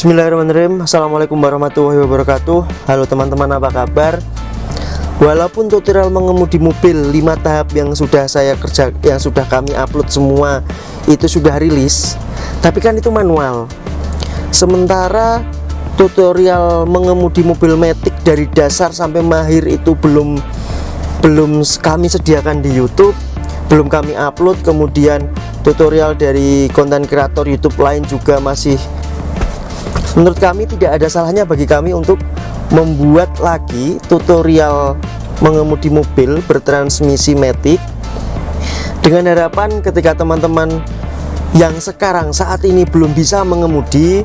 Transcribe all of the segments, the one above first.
Bismillahirrahmanirrahim. Assalamualaikum warahmatullahi wabarakatuh. Halo teman-teman, apa kabar? Walaupun tutorial mengemudi mobil 5 tahap yang sudah kami upload semua itu sudah rilis, tapi kan itu manual. Sementara tutorial mengemudi mobil Matic dari dasar sampai mahir itu belum kami sediakan di YouTube, belum kami upload. Kemudian tutorial dari konten kreator YouTube lain juga masih, menurut kami tidak ada salahnya bagi kami untuk membuat lagi tutorial mengemudi mobil bertransmisi Matic, dengan harapan ketika teman-teman yang sekarang saat ini belum bisa mengemudi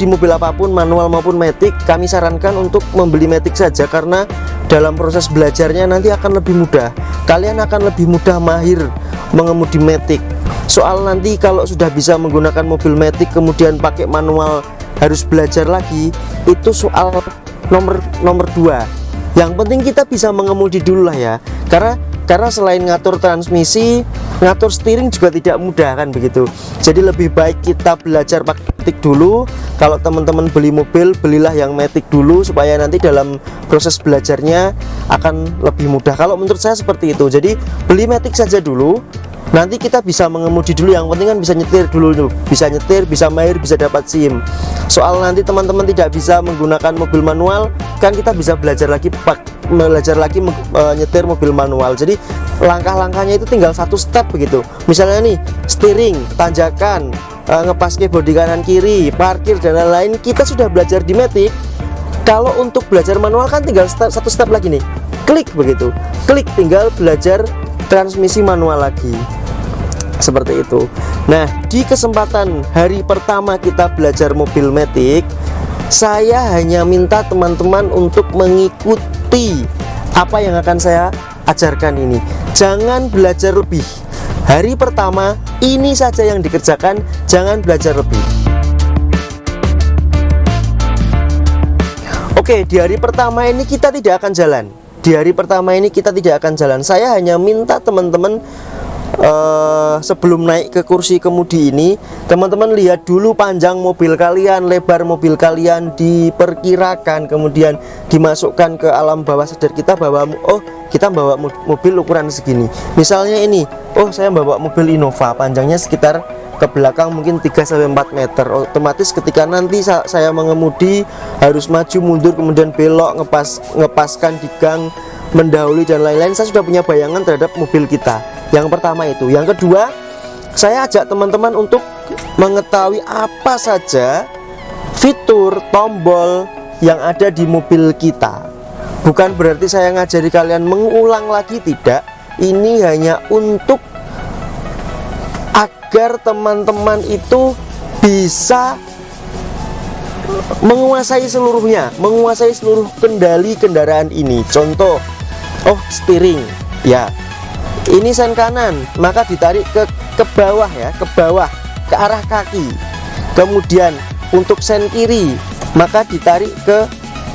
mobil apapun, manual maupun Matic, kami sarankan untuk membeli Matic saja, karena dalam proses belajarnya nanti akan lebih mudah. Kalian akan lebih mudah mahir mengemudi Matic. Soal nanti kalau sudah bisa menggunakan mobil Matic kemudian pakai manual harus belajar lagi, itu soal nomor 2. Yang penting kita bisa mengemudi dulu lah ya, karena selain ngatur transmisi, ngatur steering juga tidak mudah kan begitu. Jadi lebih baik kita belajar pakai Matic dulu. Kalau teman-teman beli mobil, belilah yang Matic dulu supaya nanti dalam proses belajarnya akan lebih mudah. Kalau menurut saya seperti itu. Jadi beli Matic saja dulu, nanti kita bisa mengemudi dulu. Yang penting kan bisa nyetir dulu, bisa nyetir, bisa mahir, bisa dapat SIM. Soal nanti teman-teman tidak bisa menggunakan mobil manual, kan kita bisa belajar lagi nyetir mobil manual. Jadi langkah-langkahnya itu tinggal satu step begitu. Misalnya nih, steering, tanjakan, ngepaske bodi kanan kiri, parkir dan lain-lain, kita sudah belajar di Matic. Kalau untuk belajar manual kan tinggal satu step lagi nih, klik begitu, klik, tinggal belajar transmisi manual lagi. Seperti itu. Nah, di kesempatan hari pertama kita belajar mobil Matic, saya hanya minta teman-teman untuk mengikuti apa yang akan saya ajarkan ini. Jangan belajar lebih. Hari pertama ini saja yang dikerjakan, jangan belajar lebih. Oke, di hari pertama ini kita tidak akan jalan. Saya hanya minta teman-teman sebelum naik ke kursi kemudi ini, teman-teman lihat dulu panjang mobil kalian, lebar mobil kalian, diperkirakan, kemudian dimasukkan ke alam bawah sadar kita bahwa kita bawa mobil ukuran segini. Misalnya ini, saya bawa mobil Innova, panjangnya sekitar ke belakang mungkin 3-4 meter. Otomatis ketika nanti saya mengemudi harus maju mundur, kemudian belok, ngepaskan di gang, mendahului dan lain-lain, saya sudah punya bayangan terhadap mobil kita. Yang pertama itu. Yang kedua, saya ajak teman-teman untuk mengetahui apa saja fitur tombol yang ada di mobil kita. Bukan berarti saya ngajari kalian mengulang lagi, tidak. Ini hanya untuk agar teman-teman itu bisa menguasai seluruhnya, menguasai seluruh kendali kendaraan ini. Contoh, steering, ya. Ini sen kanan, maka ditarik ke bawah ya, ke bawah, ke arah kaki. Kemudian untuk sen kiri, maka ditarik ke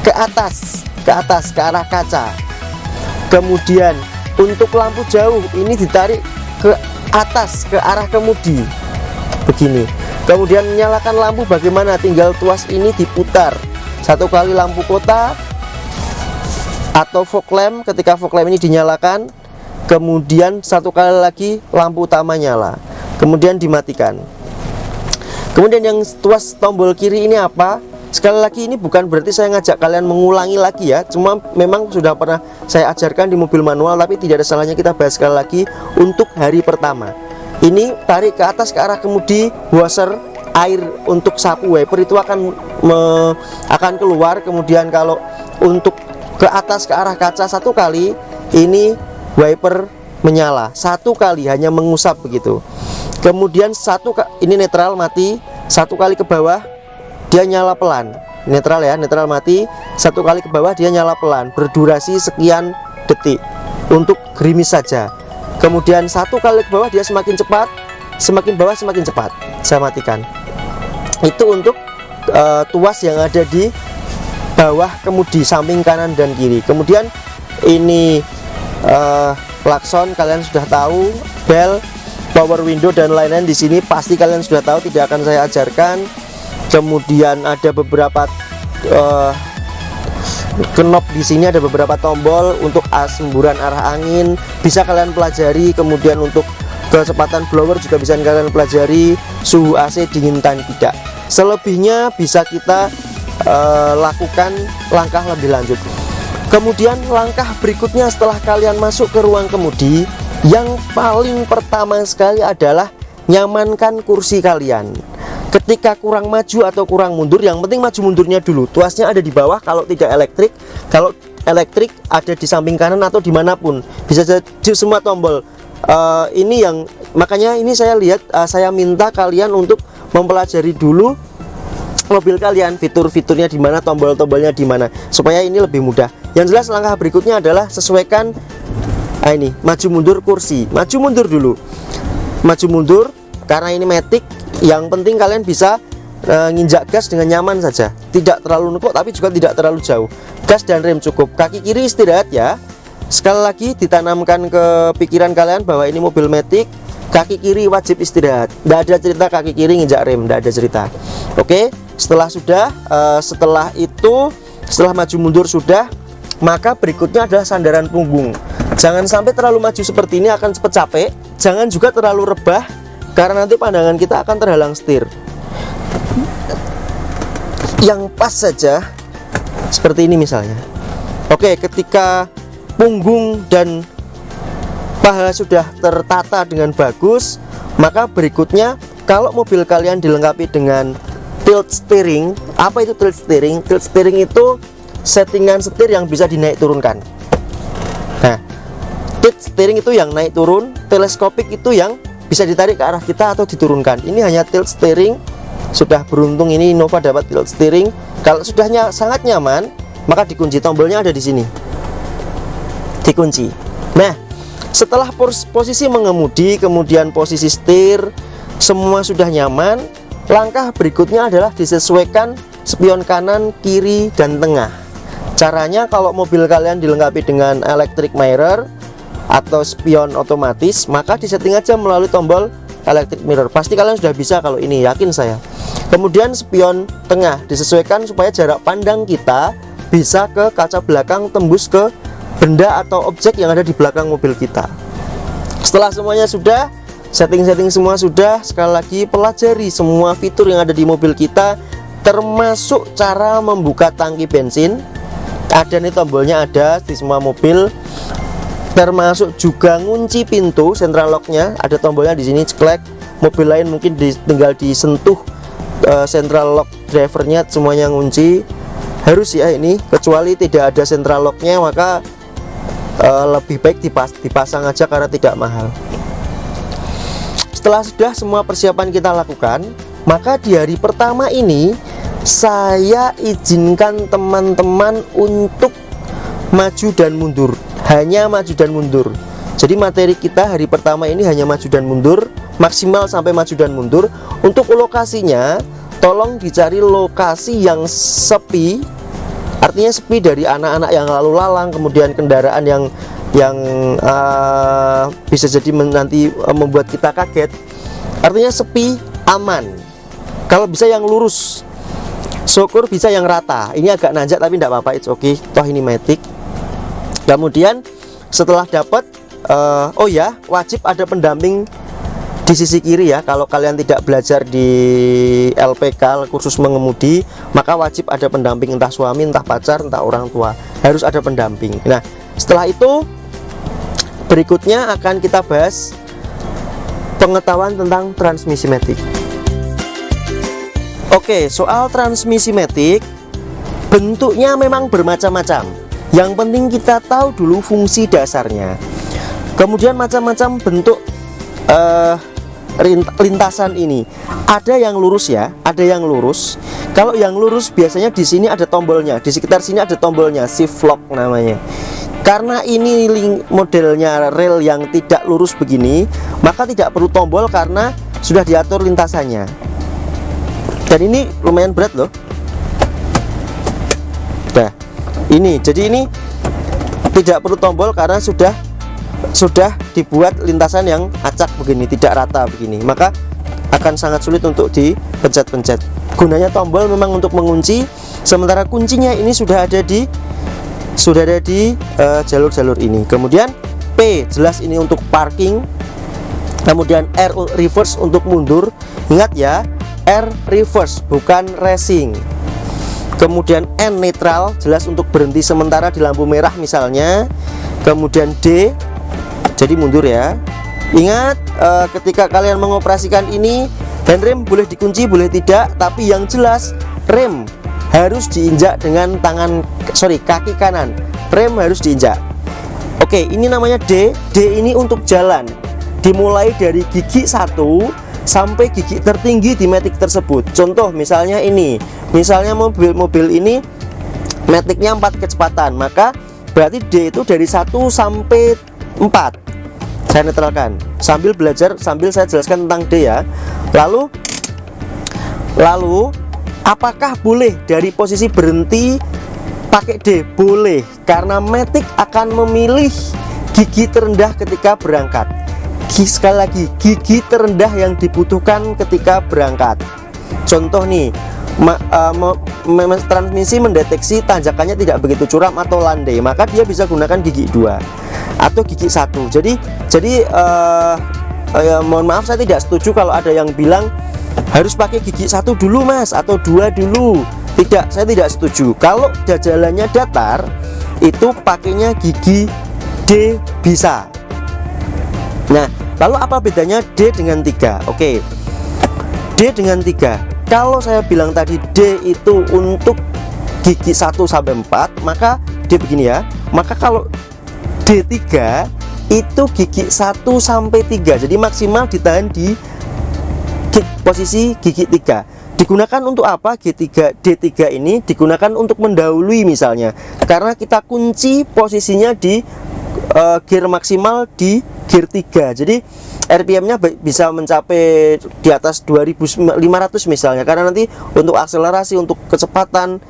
atas, ke arah kaca. Kemudian untuk lampu jauh ini ditarik ke atas, ke arah kemudi. Begini. Kemudian menyalakan lampu bagaimana? Tinggal tuas ini diputar. 1 kali lampu kota atau fog lamp, ketika fog lamp ini dinyalakan, kemudian 1 kali lagi lampu utama nyala, kemudian dimatikan. Kemudian yang tuas tombol kiri ini apa? Sekali lagi, ini bukan berarti saya ngajak kalian mengulangi lagi ya, cuma memang sudah pernah saya ajarkan di mobil manual, tapi tidak ada salahnya kita bahas sekali lagi untuk hari pertama. Ini tarik ke atas ke arah kemudi, washer, air untuk sapu wiper itu akan keluar. Kemudian kalau untuk ke atas ke arah kaca 1 kali, ini wiper menyala 1 kali, hanya mengusap begitu. Kemudian ini netral mati, 1 kali ke bawah dia nyala pelan. Netral ya, netral mati, 1 kali ke bawah dia nyala pelan, berdurasi sekian detik untuk gerimis saja. Kemudian 1 kali ke bawah dia semakin cepat, semakin bawah semakin cepat. Saya matikan. Itu untuk tuas yang ada di bawah kemudi, samping kanan dan kiri. Kemudian ini klakson kalian sudah tahu, bel, power window dan lain-lain di sini pasti kalian sudah tahu, tidak akan saya ajarkan. kemudian ada beberapa knob di sini, ada beberapa tombol untuk semburan arah angin, bisa kalian pelajari. Kemudian untuk kecepatan blower juga bisa kalian pelajari, suhu AC dingin dan tidak. Selebihnya bisa kita lakukan langkah lebih lanjut. Kemudian langkah berikutnya setelah kalian masuk ke ruang kemudi, yang paling pertama sekali adalah nyamankan kursi kalian. Ketika kurang maju atau kurang mundur, yang penting maju mundurnya dulu. Tuasnya ada di bawah kalau tidak elektrik. Kalau elektrik ada di samping kanan atau dimanapun, bisa jadi semua tombol. Ini yang makanya ini saya lihat, saya minta kalian untuk mempelajari dulu mobil kalian, fitur-fiturnya di mana, tombol-tombolnya di mana, supaya ini lebih mudah. Yang jelas langkah berikutnya adalah sesuaikan ini maju mundur kursi. Maju mundur dulu, maju mundur karena ini matic. Yang penting kalian bisa nginjak gas dengan nyaman saja, tidak terlalu nekuk tapi juga tidak terlalu jauh. Gas dan rem cukup. Kaki kiri istirahat ya. Sekali lagi ditanamkan ke pikiran kalian bahwa ini mobil matic, kaki kiri wajib istirahat. Tidak ada cerita kaki kiri nginjak rem, tidak ada cerita. Oke, setelah maju mundur sudah, maka berikutnya adalah sandaran punggung. Jangan sampai terlalu maju seperti ini, akan cepat capek. Jangan juga terlalu rebah, karena nanti pandangan kita akan terhalang setir. Yang pas saja seperti ini misalnya. Oke, ketika punggung dan paha sudah tertata dengan bagus, maka berikutnya kalau mobil kalian dilengkapi dengan tilt steering. Apa itu tilt steering? Tilt steering itu settingan setir yang bisa dinaik turunkan. Nah, tilt steering itu yang naik turun, teleskopik itu yang bisa ditarik ke arah kita atau diturunkan. Ini hanya tilt steering. Sudah beruntung ini Innova dapat tilt steering. Kalau sudahnya sangat nyaman, maka dikunci, tombolnya ada di sini, dikunci. Nah, setelah posisi mengemudi, kemudian posisi setir, semua sudah nyaman. Langkah berikutnya adalah disesuaikan spion kanan, kiri, dan tengah. Caranya kalau mobil kalian dilengkapi dengan electric mirror atau spion otomatis, maka disetting aja melalui tombol electric mirror. Pasti kalian sudah bisa kalau ini, yakin saya. Kemudian spion tengah disesuaikan supaya jarak pandang kita bisa ke kaca belakang, tembus ke benda atau objek yang ada di belakang mobil kita. Setelah semuanya sudah, setting-setting semua sudah, sekali lagi pelajari semua fitur yang ada di mobil kita, termasuk cara membuka tangki bensin. Ada nih tombolnya, ada di semua mobil. Termasuk juga ngunci pintu, central locknya ada tombolnya di sini, ceklek. Mobil lain mungkin tinggal disentuh central lock drivernya, semuanya ngunci. Harus ya ini, kecuali tidak ada central locknya, maka lebih baik dipasang aja karena tidak mahal. Setelah sudah semua persiapan kita lakukan, maka di hari pertama ini saya izinkan teman-teman untuk maju dan mundur. Hanya maju dan mundur. Jadi materi kita hari pertama ini hanya maju dan mundur, maksimal sampai maju dan mundur. Untuk lokasinya, tolong dicari lokasi yang sepi. Artinya sepi dari anak-anak yang lalu lalang, kemudian kendaraan yang bisa jadi nanti membuat kita kaget. Artinya sepi, aman. Kalau bisa yang lurus, syukur bisa yang rata. Ini agak nanjak tapi tidak apa-apa, it's okay. Toh ini matic. Kemudian setelah dapat, oh ya, wajib ada pendamping di sisi kiri ya. Kalau kalian tidak belajar di LPK, kursus mengemudi, maka wajib ada pendamping, entah suami, entah pacar, entah orang tua. Harus ada pendamping. Nah, setelah itu berikutnya akan kita bahas pengetahuan tentang transmisi matic. Oke, soal transmisi matic, bentuknya memang bermacam-macam. Yang penting kita tahu dulu fungsi dasarnya. Kemudian macam-macam bentuk lintasan ini. Ada yang lurus ya, ada yang lurus. Kalau yang lurus biasanya di sini ada tombolnya, di sekitar sini ada tombolnya, shift lock namanya. Karena ini modelnya rel yang tidak lurus begini, maka tidak perlu tombol karena sudah diatur lintasannya. Dan ini lumayan berat loh. Nah, ini, jadi ini tidak perlu tombol karena sudah dibuat lintasan yang acak begini, tidak rata begini, maka akan sangat sulit untuk dipencet-pencet. gunanya tombol memang untuk mengunci, sementara kuncinya ini sudah ada di jalur-jalur ini. Kemudian P jelas ini untuk parking, kemudian R reverse untuk mundur. Ingat ya, R reverse bukan racing. Kemudian N netral jelas untuk berhenti sementara di lampu merah misalnya. Kemudian D jadi mundur ya. Ingat ketika kalian mengoperasikan ini, handrem boleh dikunci boleh tidak, tapi yang jelas rem harus diinjak dengan kaki kanan. Rem harus diinjak. Oke, ini namanya D. D ini untuk jalan, dimulai dari gigi 1 sampai gigi tertinggi di matic tersebut. Contoh misalnya ini, misalnya mobil ini maticnya 4 kecepatan, maka berarti D itu dari 1 sampai 4 saya netralkan sambil saya jelaskan tentang D ya. Lalu apakah boleh dari posisi berhenti pakai D? Boleh, karena matic akan memilih gigi terendah ketika berangkat. Sekali lagi, gigi terendah yang dibutuhkan ketika berangkat. Contoh nih, transmisi mendeteksi tanjakannya tidak begitu curam atau landai, maka dia bisa gunakan gigi 2 atau gigi 1. Jadi mohon maaf, saya tidak setuju kalau ada yang bilang harus pakai gigi 1 dulu mas atau 2 dulu. Tidak, saya tidak setuju. Kalau jalannya datar, itu pakainya gigi D bisa. Nah, lalu apa bedanya D dengan 3? Oke, D dengan 3. Kalau saya bilang tadi D itu untuk gigi 1 sampai 4, maka D begini ya. Maka kalau D3 itu gigi 1 sampai 3. Jadi maksimal ditahan di posisi gigi 3. Digunakan untuk apa? D3 ini digunakan untuk mendahului misalnya, karena kita kunci posisinya di gear maksimal di gear 3. Jadi RPM-nya bisa mencapai di atas 2500 misalnya, karena nanti untuk akselerasi, untuk kecepatan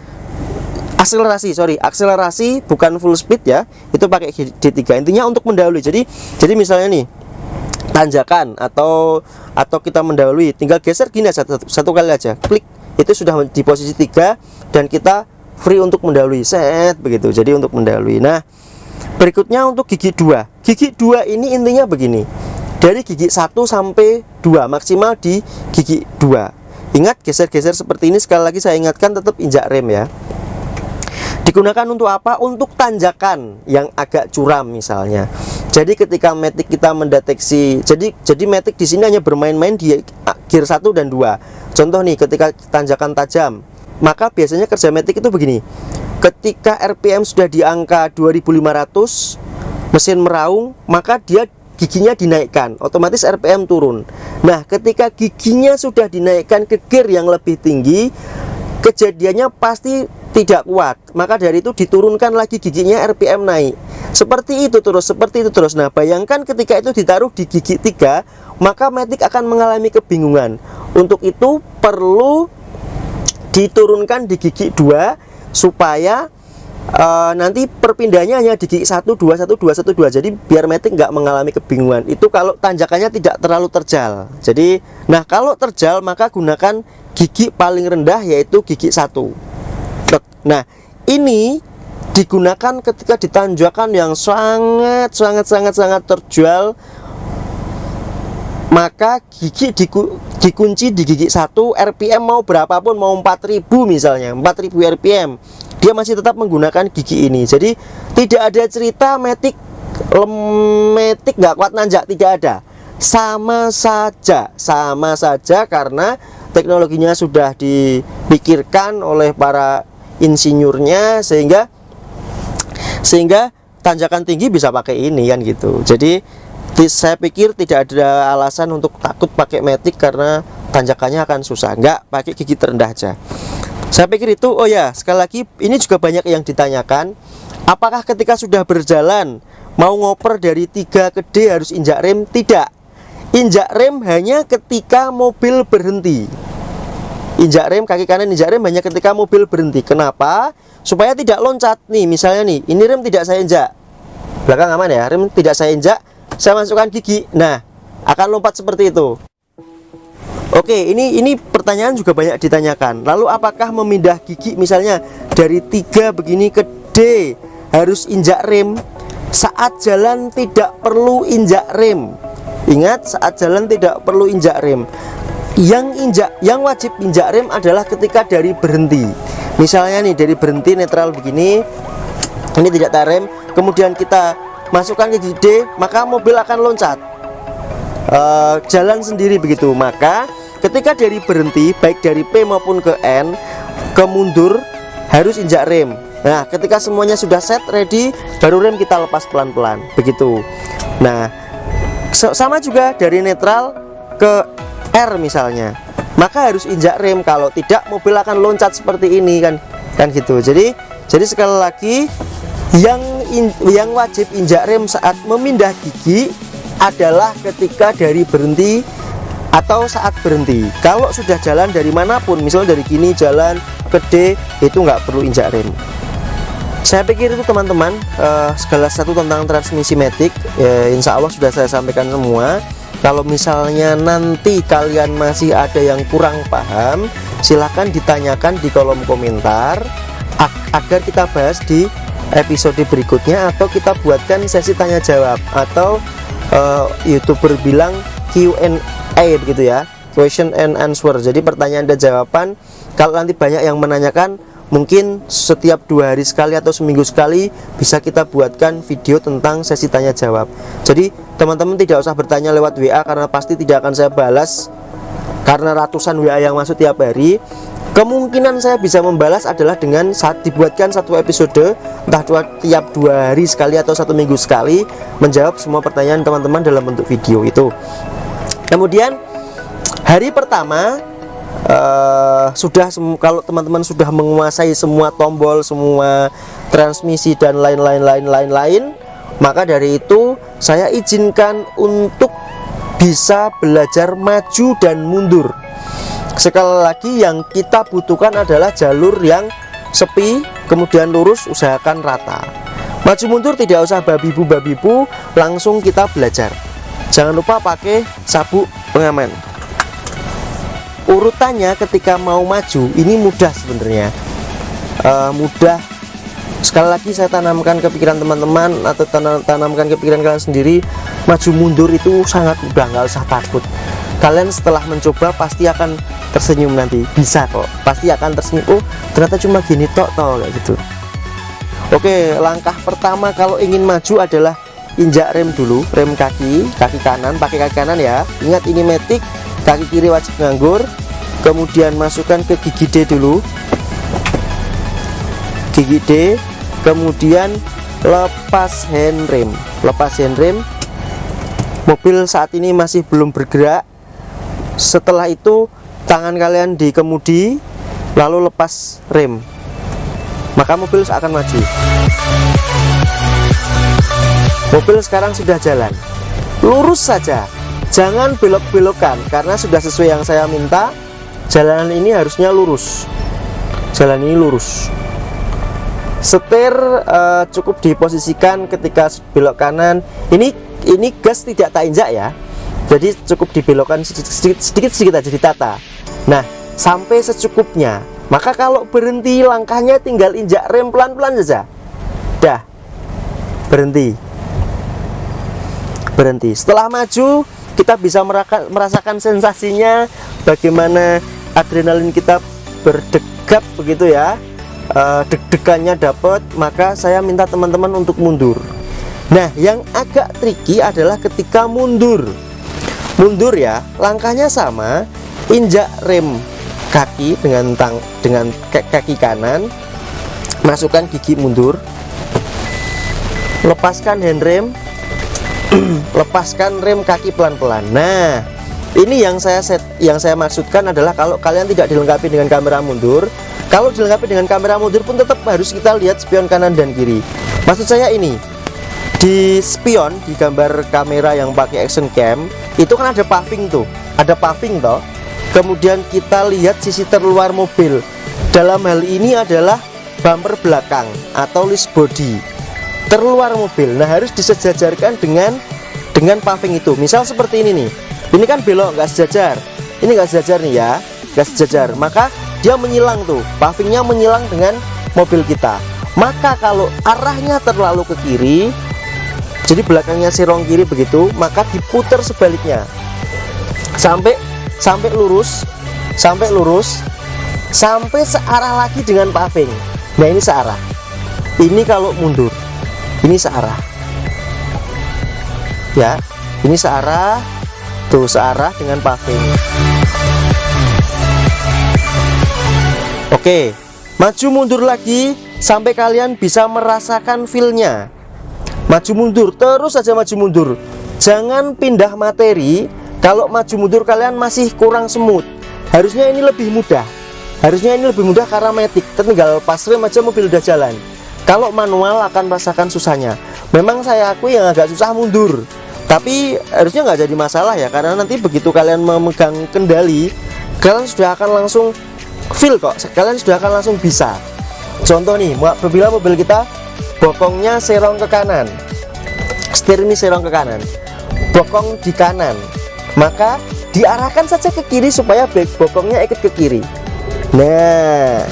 akselerasi bukan full speed ya, itu pakai D3. Intinya untuk mendahului. Jadi misalnya nih tanjakan atau kita mendahului, tinggal geser gini aja, satu kali aja klik, itu sudah di posisi 3 dan kita free untuk mendahului, set begitu. Jadi untuk mendahului. Nah, berikutnya untuk gigi 2. Gigi 2 ini intinya begini, dari gigi 1 sampai 2, maksimal di gigi 2. Ingat, geser-geser seperti ini. Sekali lagi saya ingatkan, tetap injak rem ya. Digunakan untuk apa? Untuk tanjakan yang agak curam misalnya. Jadi ketika matic kita mendeteksi, jadi matic di sini hanya bermain-main di gear 1 dan 2. Contoh nih, ketika tanjakan tajam, maka biasanya kerja matic itu begini. Ketika RPM sudah di angka 2500, mesin meraung, maka dia giginya dinaikkan, otomatis RPM turun. Nah, ketika giginya sudah dinaikkan ke gear yang lebih tinggi, kejadiannya pasti tidak kuat, maka dari itu diturunkan lagi giginya, RPM naik. Seperti itu terus. Nah, bayangkan ketika itu ditaruh di gigi 3, maka matic akan mengalami kebingungan. Untuk itu perlu diturunkan di gigi 2 supaya nanti perpindahannya hanya di gigi 1, 2, 1, 2, 1, 2. Jadi biar matic nggak mengalami kebingungan. Itu kalau tanjakannya tidak terlalu terjal. Jadi, nah kalau terjal maka gunakan gigi paling rendah, yaitu gigi 1. Nah, ini digunakan ketika di tanjakan yang sangat terjal, maka gigi dikunci di gigi 1. RPM mau berapapun, mau 4000 misalnya, 4000 RPM, dia masih tetap menggunakan gigi ini. Jadi tidak ada cerita matic nggak kuat nanjak, tidak ada. Sama saja karena teknologinya sudah dipikirkan oleh para insinyurnya, sehingga tanjakan tinggi bisa pakai ini kan gitu. Jadi saya pikir tidak ada alasan untuk takut pakai matic karena tanjakannya akan susah. Enggak, pakai gigi terendah aja. Saya pikir itu. Oh ya, sekali lagi, ini juga banyak yang ditanyakan, apakah ketika sudah berjalan mau ngoper dari 3 ke D harus injak rem? Tidak. Injak rem hanya ketika mobil berhenti. Injak rem, kaki kanan injak rem hanya ketika mobil berhenti. Kenapa? Supaya tidak loncat. Nih misalnya nih, ini rem tidak saya injak, belakang aman ya, rem tidak saya injak, saya masukkan gigi, nah akan lompat seperti itu. Oke, ini pertanyaan juga banyak ditanyakan. Lalu apakah memindah gigi misalnya dari 3 begini ke D harus injak rem? Saat jalan tidak perlu injak rem. Ingat, saat jalan tidak perlu injak rem. Yang wajib injak rem adalah ketika dari berhenti. Misalnya nih dari berhenti netral begini, ini tidak tarem, kemudian kita masukkan ke D, maka mobil akan loncat. Jalan sendiri begitu. Maka ketika dari berhenti baik dari P maupun ke N ke mundur harus injak rem. Nah, ketika semuanya sudah set ready baru rem kita lepas pelan-pelan begitu. Nah, sama juga dari netral ke R misalnya, maka harus injak rem, kalau tidak mobil akan loncat seperti ini kan gitu. Jadi sekali lagi yang wajib injak rem saat memindah gigi adalah ketika dari berhenti atau saat berhenti. Kalau sudah jalan dari manapun, misalnya dari gini jalan ke D, itu nggak perlu injak rem. Saya pikir itu teman-teman segala sesuatu tentang transmisi matic insya Allah sudah saya sampaikan semua. Kalau misalnya nanti kalian masih ada yang kurang paham, silahkan ditanyakan di kolom komentar agar kita bahas di episode berikutnya, atau kita buatkan sesi tanya jawab, atau YouTuber bilang Q&A begitu ya, question and answer. Jadi pertanyaan dan jawaban. Kalau nanti banyak yang menanyakan, mungkin setiap 2 hari sekali atau seminggu sekali bisa kita buatkan video tentang sesi tanya jawab. Jadi teman-teman tidak usah bertanya lewat WA, karena pasti tidak akan saya balas, karena ratusan WA yang masuk tiap hari. Kemungkinan saya bisa membalas adalah dengan saat dibuatkan satu episode, entah tiap 2 hari sekali atau 1 minggu sekali, menjawab semua pertanyaan teman-teman dalam bentuk video itu. Kemudian hari pertama kalau teman-teman sudah menguasai semua tombol, semua transmisi dan lain-lain, maka dari itu saya izinkan untuk bisa belajar maju dan mundur. Sekali lagi, yang kita butuhkan adalah jalur yang sepi, kemudian lurus, usahakan rata. Maju mundur tidak usah babibu, langsung kita belajar. Jangan lupa pakai sabuk pengaman. Urutannya ketika mau maju ini mudah sebenarnya, mudah. Sekali lagi saya tanamkan ke pikiran teman-teman, atau tanamkan ke pikiran kalian sendiri, maju mundur itu sangat mudah, nggak usah takut. Kalian setelah mencoba pasti akan tersenyum nanti, bisa kok, pasti akan tersenyum. Oh ternyata cuma gini tok kayak gitu. Oke, langkah pertama kalau ingin maju adalah injak rem dulu, rem kaki kanan, pakai kaki kanan ya. Ingat ini matic, kaki kiri wajib nganggur. Kemudian masukkan ke gigi D dulu, gigi D, kemudian lepas handrem. Mobil saat ini masih belum bergerak. Setelah itu tangan kalian di kemudi, lalu lepas rem, maka mobil akan maju. Mobil sekarang sudah jalan, lurus saja, jangan belok-belokan, karena sudah sesuai yang saya minta. Jalanan ini harusnya lurus, jalan ini lurus. Setir cukup diposisikan ketika belok kanan. Ini gas tidak tak injak ya, jadi cukup dibelokkan sedikit aja, ditata. Nah, sampai secukupnya. Maka kalau berhenti, langkahnya tinggal injak rem pelan-pelan saja. Dah, berhenti. Setelah maju, kita bisa merasakan sensasinya, bagaimana adrenalin kita berdegap begitu ya, deg-degannya dapat. Maka saya minta teman-teman untuk mundur. Nah, yang agak tricky adalah ketika mundur ya, langkahnya sama, injak rem kaki dengan kaki kanan, masukkan gigi mundur, lepaskan handrem, lepaskan rem kaki pelan-pelan. Nah, ini yang saya maksudkan adalah kalau kalian tidak dilengkapi dengan kamera mundur. Kalau dilengkapi dengan kamera mundur pun tetap harus kita lihat spion kanan dan kiri. Maksud saya ini, di spion, di gambar kamera yang pakai action cam itu kan ada paving tuh, toh. Kemudian kita lihat sisi terluar mobil. Dalam hal ini adalah bumper belakang atau list body terluar mobil. Nah, harus disejajarkan dengan paving itu. Misal seperti ini nih, ini kan belok nggak sejajar. ini nggak sejajar nih ya, nggak sejajar, maka dia menyilang tuh, pavingnya menyilang dengan mobil kita. Maka kalau arahnya terlalu ke kiri, jadi belakangnya serong kiri begitu, maka diputar sebaliknya sampai lurus, sampai searah lagi dengan paving. Nah ini searah. Ini kalau mundur, ini searah. Ya, ini searah, tuh searah dengan paving. Oke, maju mundur lagi sampai kalian bisa merasakan feel-nya. Maju mundur, terus saja maju mundur. Jangan pindah materi. Kalau maju mundur kalian masih kurang smooth. Harusnya ini lebih mudah. Harusnya ini lebih mudah karena matic. Tinggal pas rem aja mobil udah jalan. Kalau manual akan merasakan susahnya. Memang saya akui yang agak susah mundur. Tapi harusnya nggak jadi masalah ya, karena nanti begitu kalian memegang kendali, kalian sudah akan langsung feel kok. Kalian sudah akan langsung bisa. Contoh nih, apabila mobil kita bokongnya serong ke kanan, setir ini serong ke kanan, bokong di kanan, maka diarahkan saja ke kiri supaya bokongnya ikut ke kiri. Nah,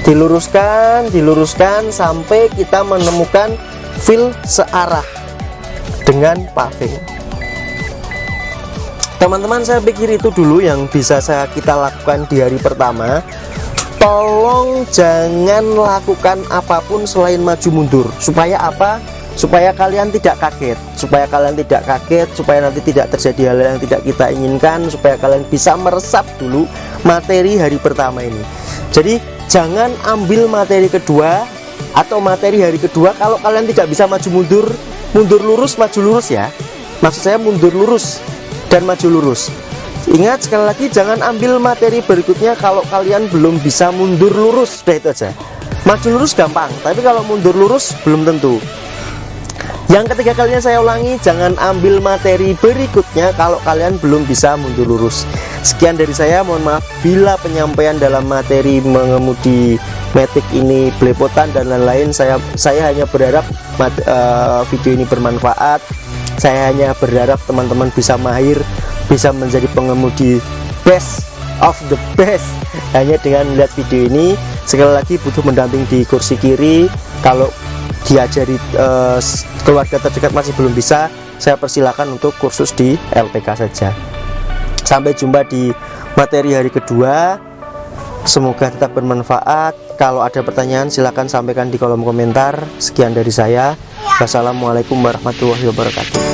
diluruskan sampai kita menemukan feel searah dengan paving. Teman-teman, saya pikir itu dulu yang bisa kita lakukan di hari pertama. Tolong jangan lakukan apapun selain maju mundur. Supaya apa? Supaya kalian tidak kaget, supaya nanti tidak terjadi hal yang tidak kita inginkan, supaya kalian bisa meresap dulu materi hari pertama ini. Jadi jangan ambil materi kedua atau materi hari kedua kalau kalian tidak bisa maju mundur. Mundur lurus, maju lurus ya. Maksud saya mundur lurus dan maju lurus. Ingat sekali lagi, jangan ambil materi berikutnya kalau kalian belum bisa mundur lurus. Sudah itu aja. Maju lurus gampang, tapi kalau mundur lurus belum tentu. Yang ketiga kalinya saya ulangi, jangan ambil materi berikutnya kalau kalian belum bisa mundur lurus. Sekian dari saya, mohon maaf bila penyampaian dalam materi mengemudi matic ini belepotan dan lain-lain. Saya hanya berharap video ini bermanfaat. Saya hanya berharap teman-teman bisa mahir, bisa menjadi pengemudi best of the best hanya dengan melihat video ini. Sekali lagi, butuh mendamping di kursi kiri. Kalau diajari keluarga terdekat masih belum bisa, saya persilakan untuk kursus di LPK saja. Sampai jumpa di materi hari kedua. Semoga tetap bermanfaat. Kalau ada pertanyaan silahkan sampaikan di kolom komentar. Sekian dari saya. Wassalamualaikum warahmatullahi wabarakatuh.